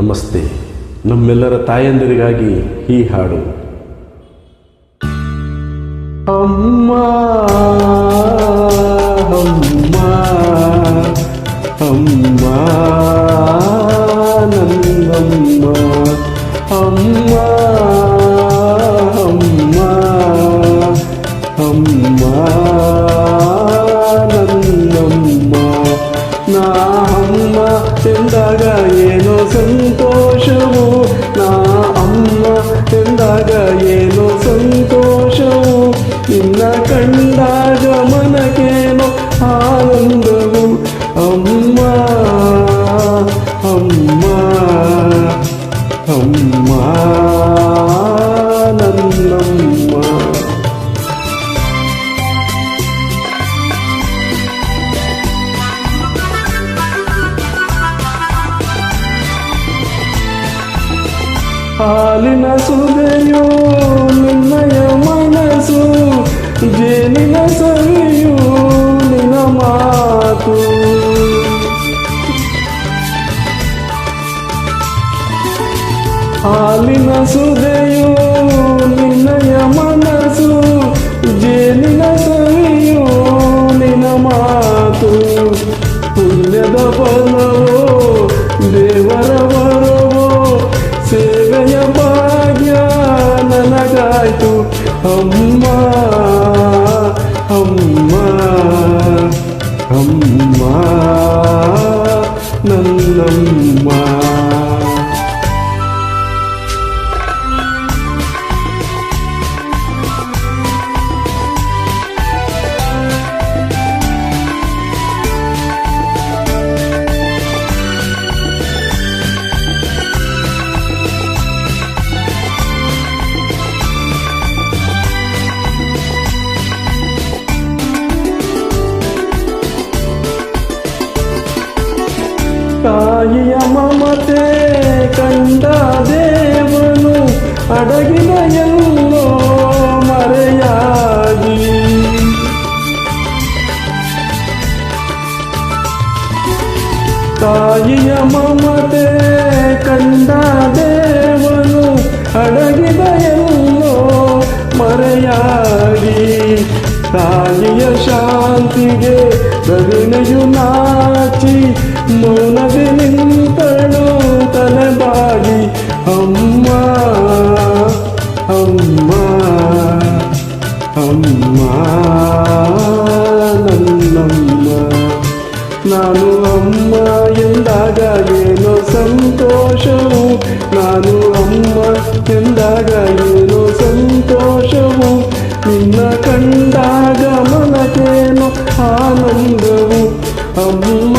ನಮಸ್ತೆ. ನಮ್ಮೆಲ್ಲರ ತಾಯಂದಿರಿಗಾಗಿ ಈ ಹಾಡು. ಅಮ್ಮ ಅಮ್ಮ ಅಮ್ಮ ನನ್ನಮ್ಮ, ಅಮ್ಮ ಅಮ್ಮ ಅಮ್ಮ ನನ್ನಮ್ಮ. ನಾ ಅಮ್ಮ ಎಂದಾಗ ಏನೋ ಸಂತೋಷವು, ನಾ ಅಮ್ಮ ಎಂದಾಗ ಏನೋ ಸಂತೋಷವು, ನಿನ್ನ ಕಂಡಾಗ ಮನಕೇನೋ ಆನಂದವು. ಅಮ್ಮ ಅಮ್ಮ ಅಮ್ಮ ನನ್ನಮ್ಮ. ಹಾಲಿನ ಸುದೆಯೋ ನಿನ್ನಯ ಮನಸ್ಸು, ಜೇನಿನ ಸವಿಯು ನಿನ್ನ ಮಾತು. ಹಾಲಿನ ಸುದೆಯು ನಿನ್ನಯ ಮನಸ್ಸು, ಜೇನಿನ ಸವಿಯು ನಿನ್ನ ಮಾತು. ಪುಣ್ಯದ ಫಲವೋ ದೇವರ ವರವೋ, ಸೇವೆಯ ಭಾಗ್ಯ ನನಗಾಯ್ತು. ಅಮ್ಮ ಅಮ್ಮ ಅಮ್ಮ ನನ್ನಮ್ಮ. ತಾಯಿಯ ಮಮತೆ ಕಂಡ ದೇವನು ಅಡಗಿದ ಎಲ್ಲೋ ಮರೆಯಾಗಿ. ತಾಯಿಯ ಮಮತೆ ಕಂಡ ದೇವನು ಅಡಗಿದ ಎಲ್ಲೋ ಮರೆಯಾಗಿ. ತಾಯಿಯ ಶಾಂತಿಗೆ ಕರುಣೆಯು ನಾಚಿ ಮೌನದಿ ನಿಂತಳು ತಲೆಬಾಗಿ. ಅಮ್ಮ ಅಮ್ಮ ಅಮ್ಮ ನನ್ನಮ್ಮ. ನಾನು ಅಮ್ಮ ಎಂದಾಗ ಏನೋ ಸಂತೋಷವು, ನಾನು ಅಮ್ಮ ಎಂದಾಗ ಏನೋ ಸಂತೋಷವು, ನಿನ್ನ ಕಂಡಾಗ ಮನಕೇನೋ ಆನಂದವು. ಅಮ್ಮ